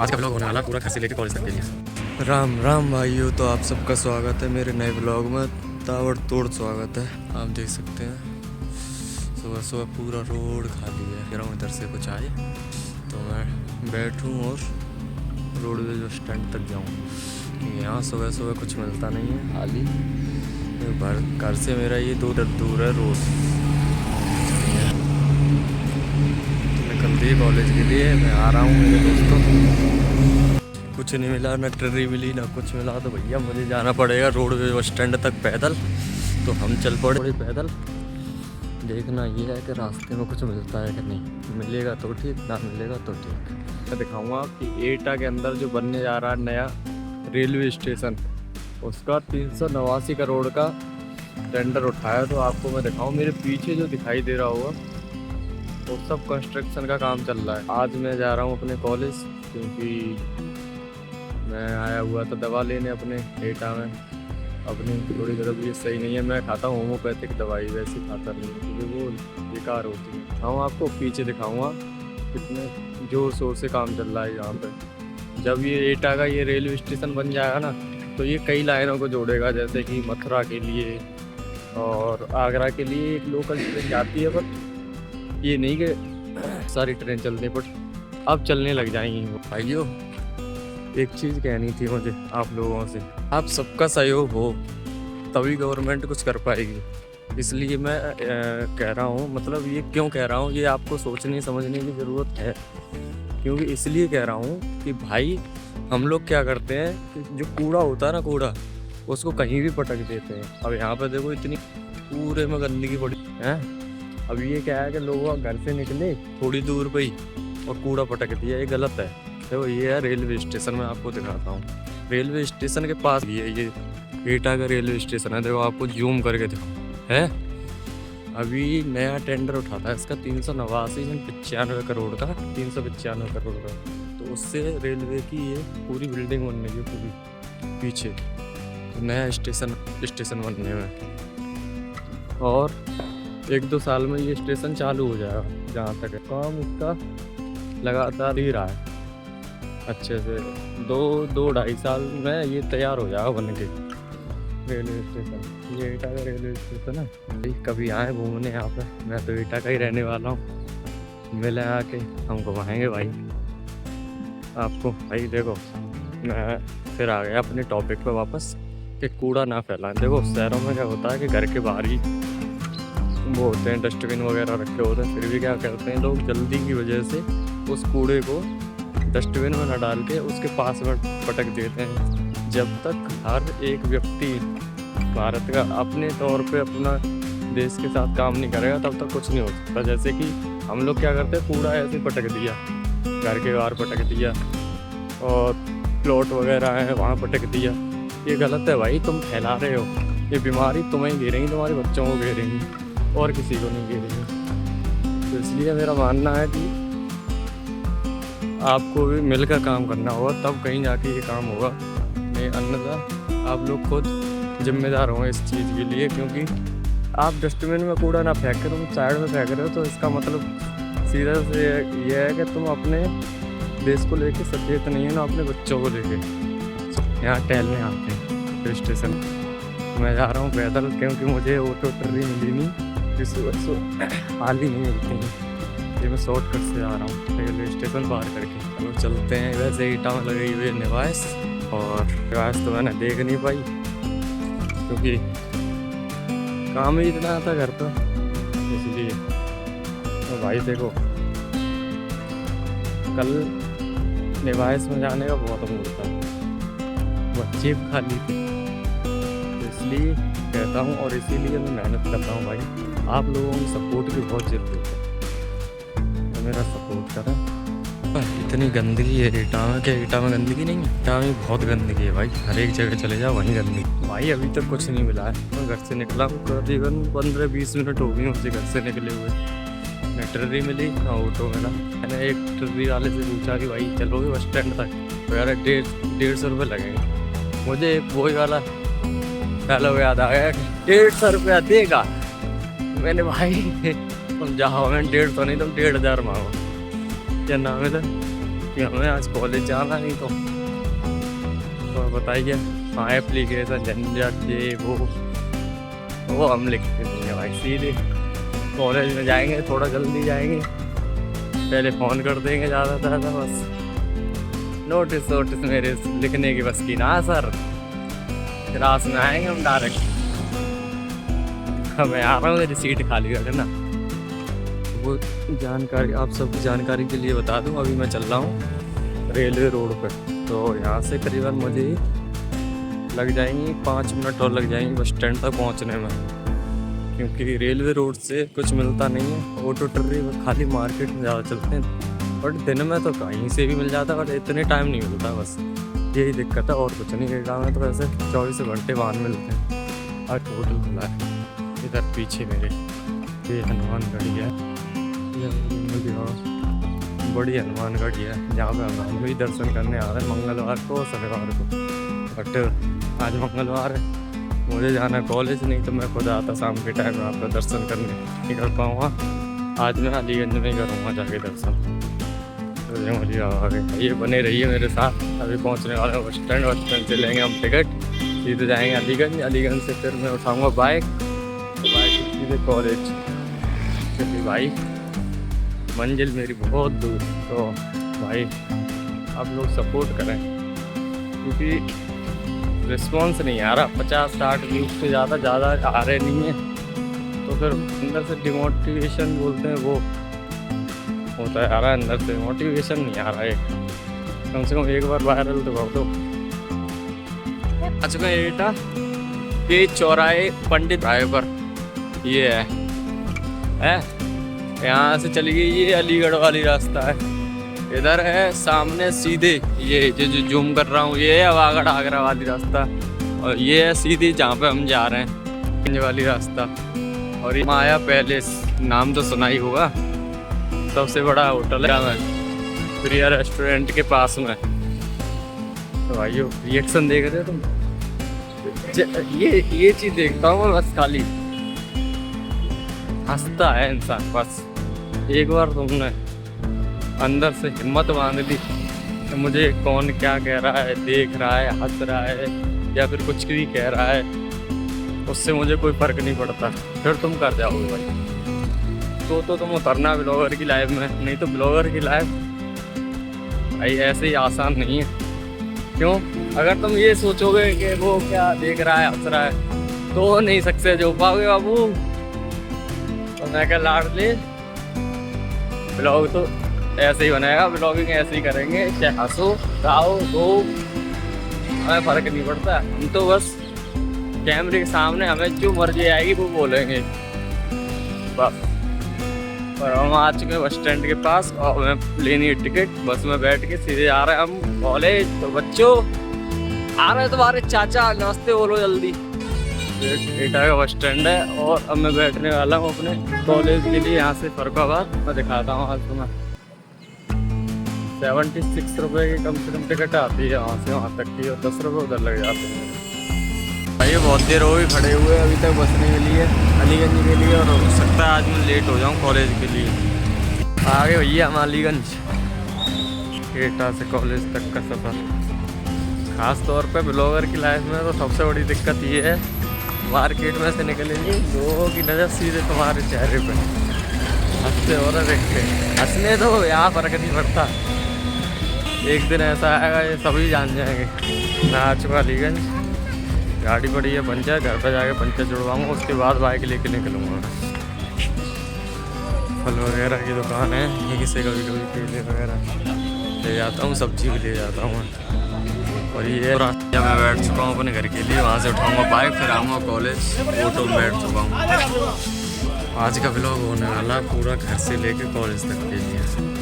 आज का ब्लॉग होने वाला पूरा घर से लेकर कॉलेज तक के लिए। राम राम भाइयों, तो आप सबका स्वागत है मेरे नए ब्लॉग में। ताबड़तोड़ स्वागत है। आप देख सकते हैं सुबह सुबह पूरा रोड खाली है। कह रहा हूँ इधर से कुछ आए तो मैं बैठूँ और रोडवेज बस स्टैंड तक जाऊँ। यहाँ सुबह सुबह कुछ मिलता नहीं है, खाली घर से मेरा ये 2 दूर है रोड। निकल दी कॉलेज के लिए, मैं आ रहा हूँ मेरे दोस्तों। कुछ नहीं मिला, ना ट्रेन मिली ना कुछ मिला, तो भैया मुझे जाना पड़ेगा रोडवेज बस स्टैंड तक पैदल। तो हम चल पड़े पैदल। देखना ये है कि रास्ते में कुछ मिलता है कि नहीं, मिलेगा तो ठीक, ना मिलेगा तो ठीक। मैं दिखाऊंगा कि एटा के अंदर जो बनने जा रहा है नया रेलवे स्टेशन, उसका 389 करोड़ का टेंडर उठाया। तो आपको मैं दिखाऊँ, मेरे पीछे जो दिखाई दे रहा होगा वो सब कंस्ट्रक्शन का काम चल रहा है। आज मैं जा रहा हूँ अपने कॉलेज, क्योंकि मैं आया हुआ था दवा लेने अपने एटा में। अपनी थोड़ी तबीयत सही नहीं है, मैं खाता हूँ होम्योपैथिक दवाई, वैसे खाता नहीं है क्योंकि वो बेकार होती है। हाँ, आपको पीछे दिखाऊंगा कितने जोर शोर से काम चल रहा है यहाँ पे। जब ये एटा का ये रेलवे स्टेशन बन जाएगा ना, तो ये कई लाइनों को जोड़ेगा, जैसे कि मथुरा के लिए और आगरा के लिए एक लोकल ट्रेन जाती है, पर ये नहीं कि सारी ट्रेन चलती है, बट अब चलने लग जाएंगी। भाइयों, एक चीज़ कहनी थी मुझे आप लोगों से, आप सबका सहयोग हो तभी गवर्नमेंट कुछ कर पाएगी। इसलिए मैं कह रहा हूँ, मतलब ये क्यों कह रहा हूँ, ये आपको सोचने समझने की ज़रूरत है। क्योंकि इसलिए कह रहा हूँ कि भाई हम लोग क्या करते हैं कि जो कूड़ा होता है ना, कूड़ा उसको कहीं भी पटक देते हैं। अब यहाँ पे देखो इतनी पूरे में गंदगी पड़ी है। अब ये क्या है कि लोग घर से निकले थोड़ी दूर पे ही और कूड़ा पटक दिया, ये गलत है। देखो ये है रेलवे स्टेशन, मैं आपको दिखाता हूँ। रेलवे स्टेशन के पास ये एटा का रेलवे स्टेशन है। देखो आपको जूम करके दिखाओ है। अभी नया टेंडर उठाता है इसका 389 करोड़ का, 395 करोड़ का। तो उससे रेलवे की ये पूरी बिल्डिंग बनने की पूरी पीछे, तो नया स्टेशन बनने में। और 1-2 साल में ये स्टेशन चालू हो जाएगा। जहाँ तक है काम इसका लगातार ही रहा है अच्छे से, 2-2-2.5 साल में ये तैयार हो जाएगा बन के रेलवे स्टेशन। ये एटा का रेलवे स्टेशन है। कभी आए घूमने यहाँ पे, मैं तो एटा का ही रहने वाला हूँ, मिले आके हम घुमाएंगे भाई आपको। भाई देखो, मैं फिर आ गया अपने टॉपिक पे वापस कि कूड़ा ना फैलाएं। देखो शहरों में क्या होता है कि घर के बाहर ही वो होते हैं, डस्टबिन वगैरह रखे होते हैं, फिर भी क्या करते हैं लोग जल्दी की वजह से उस कूड़े को डस्टबिन में न डाल के उसके पास में पटक देते हैं। जब तक हर एक व्यक्ति भारत का अपने तौर पे अपना देश के साथ काम नहीं करेगा, तब तक कुछ नहीं हो सकता। जैसे कि हम लोग क्या करते हैं, कूड़ा ऐसे पटक दिया, घर के बाहर पटक दिया और प्लॉट वगैरह है वहाँ पटक दिया। ये गलत है भाई, तुम फैला रहे हो। ये बीमारी तुम्हें घेरेंगी, तुम्हारे बच्चों को घेरेंगी, और किसी को नहीं घेरेंगी। तो इसलिए मेरा मानना है कि आपको भी मिलकर काम करना होगा, तब कहीं जाके ये काम होगा। नहीं अन्यथा आप लोग खुद जिम्मेदार हों इस चीज़ के लिए। क्योंकि आप डस्टबिन में कूड़ा ना फेंक के तुम साइड में फेंक रहे हो, तो इसका मतलब सीधा से ये है कि तुम अपने देश को लेके सचेत नहीं है, ना अपने बच्चों को लेके। यहाँ टहलने आते हैं स्टेशन, मैं जा रहा हूँ पैदल, क्योंकि मुझे ऑटो ट्रेन मिली नहीं, हाल ही नहीं मिलती हैं। ये मैं शॉर्टकट से आ रहा हूँ रेलवे स्टेशन पार करके। चलो चलते हैं। वैसे ईटा में लगी हुई निवास, और निवास तो मैंने देख नहीं पाई क्योंकि काम ही इतना था घर पर, इसलिए। तो भाई देखो, कल निवास में जाने का बहुत मूड था, बच्चे खाली थे, इसलिए कहता हूँ। और इसीलिए मैं मेहनत करता हूँ भाई। आप लोगों की सपोर्ट की बहुत ज़रूरत है, तो मेरा सपोर्ट करें। इतनी गंदगी है एटा में, क्या एटा में गंदगी नहीं है? एटा में बहुत गंदगी है भाई, हर एक जगह चले जाओ वहीं गंदगी। भाई अभी तक कुछ नहीं मिला है। मैं घर से निकला हूँ, करीबन 15-20 मिनट हो गई मुझे घर से निकले हुए। न ट्रेन मिली ना ऑटो मिला। मैंने एक ट्रेन वाले से पूछा कि भाई चलोगे बस स्टैंड तक? तो यार 150 रुपये लगेंगे। मुझे एक वही वाला डायलॉग याद आ गया, 150 रुपया देगा। मैंने भाई तुम जाओ, मैं 150 नहीं, तुम 1500 मांगो। क्या नाम है सर? क्योंकि हमें आज कॉलेज जाना नहीं तो बताइए। हाँ एप्लीकेशन झंझट ये वो हम लिखते नहीं है भाई, सीधे कॉलेज में जाएंगे, थोड़ा जल्दी जाएंगे, पहले फ़ोन कर देंगे ज़्यादा से ज़्यादा, बस नोटिस मेरे लिखने की बस की ना सर। क्लास में आएंगे हम डायरेक्ट, मैं आ रहा हूँ, मेरी सीट खाली कर देना। वो जानकारी आप सबकी जानकारी के लिए बता दूँ, अभी मैं चल रहा हूँ रेलवे रोड पर, तो यहाँ से करीबन मुझे लग जाएंगी 5 मिनट और लग जाएंगे बस स्टैंड तक पहुँचने में, क्योंकि रेलवे रोड से कुछ मिलता नहीं है। ऑटो टर्री खाली मार्केट में ज़्यादा चलते हैं, बट दिन में तो कहीं से भी मिल जाता है, बट इतने टाइम नहीं मिलता, बस यही दिक्कत है और कुछ नहीं। एग्जाम में तो वैसे 24 घंटे वाहन मिलते हैं। आज होटल खुला है इधर पीछे मेरे, ये हनुमान गढ़ी है, बड़ी हनुमान गढ़ी है, जहाँ पे हम भी दर्शन करने आ रहे हैं मंगलवार को और शनिवार को। बट आज मंगलवार है, मुझे जाना है कॉलेज, नहीं तो मैं खुद आता शाम के टाइम में आपका दर्शन करने नहीं कर पाऊँगा। आज मैं अलीगंज में ही करूँगा जाके दर्शन। तो मुझे आगे ये बने रहिए मेरे साथ। अभी पहुँचने वाले हैं बस स्टैंड से लेंगे हम टिकट, सीधे जाएंगे अलीगंज। अलीगंज से फिर मैं उठाऊँगा बाइक, तो बाइक सीधे कॉलेज। क्योंकि भाई मंजिल मेरी बहुत दूर, तो भाई आप लोग सपोर्ट करें, क्योंकि रिस्पॉन्स नहीं आ रहा। 50-60 व्यूज़ से ज़्यादा आ रहे नहीं हैं, तो फिर अंदर से डिमोटिवेशन बोलते हैं वो होता है, आ रहा है अंदर से मोटिवेशन नहीं आ रहा है। कम से कम एक बार वायरल तो कर दो। आ चुका है एटा ये चौराहे पंडित भाई पर, ये है यहाँ से चली गई, ये अलीगढ़ वाली रास्ता है। इधर है सामने सीधे ये जो जूम कर रहा हूँ, ये है वागड़ आगरा वाली रास्ता, और ये है सीधी जहाँ पे हम जा रहे हैं गंज वाली रास्ता। और ये माया पैलेस नाम तो सुना ही होगा, सबसे बड़ा होटल है प्रिया रेस्टोरेंट के पास में। तो भाइयों रिएक्शन देख रहे हो तुम, ये चीज़ देखता हूँ बस, खाली हंसता है इंसान। बस एक बार तुमने अंदर से हिम्मत बांध ली तो मुझे कौन क्या कह रहा है, देख रहा है, हंस रहा है या फिर कुछ भी कह रहा है, उससे मुझे कोई फ़र्क नहीं पड़ता। फिर तुम कर जाओगे भाई, तो तुम उतरना ब्लॉगर की लाइफ में, नहीं तो ब्लॉगर की लाइफ भाई ऐसे ही आसान नहीं है। क्यों? अगर तुम ये सोचोगे कि वो क्या देख रहा है, हंस रहा है, तो नहीं सक्सेस हो पाओगे बाबू। तो मैं क्या लाडले, ब्लॉग तो ऐसे ही बनाएगा, ब्लॉगिंग ऐसे ही करेंगे, चाहे हंसो गाओ दो, हमें फ़र्क नहीं पड़ता। हम तो बस कैमरे के सामने हमें जो मर्जी आएगी वो बोलेंगे बस। और हम आ चुके हैं बस स्टैंड के पास, और हमें लेनी है टिकट। बस में बैठ के सीधे आ रहे हैं हम कॉलेज। तो बच्चों आ रहे हैं तुम्हारे चाचा, नमस्ते बोलो जल्दी। एटा का बस स्टैंड है, और अब मैं बैठने वाला हूँ अपने कॉलेज के लिए। यहाँ से फरुखाबाद मैं दिखाता हूँ आज तुम्हें, 76 रुपये की कम से कम टिकट आती है यहाँ से वहाँ तक की, और 10 रुपये उधर लग जाते हैं। भाई बहुत देर हो गई खड़े हुए, अभी तक बस नहीं मिली है अलीगंज के लिए, और हो सकता है आज मैं लेट हो जाऊँ कॉलेज के लिए। आगे भैया हम अलीगंज, एटा से कॉलेज तक का सफ़र। ख़ास तौर पे ब्लॉगर की लाइफ में तो सबसे बड़ी दिक्कत ये है, मार्केट में से निकलेंगे लोगों की नज़र सीधे तुम्हारे चेहरे पे, हंसते हो रहे देखते, हंसने दो, यहाँ फ़र्क नहीं पड़ता। एक दिन ऐसा आएगा ये सभी जान जाएंगे। मैं आ चुका अलीगंज, गाड़ी पड़ी है पंचर, घर पे जाके पंचर जुड़वाऊँगा, उसके बाद बाइक लेके निकलूँगा। फल वगैरह की दुकान है, यहीं से कभी कभी केले वगैरह ले जाता हूँ, सब्जी भी ले जाता हूँ। और ये रास्ते मैं बैठ चुका हूँ अपने घर के लिए, वहाँ से उठाऊँगा बाइक, फिर आऊँगा कॉलेज। ऑटो में बैठ चुका हूँ। आज का व्लॉग होने वाला पूरा घर से लेके कॉलेज तक के लिए।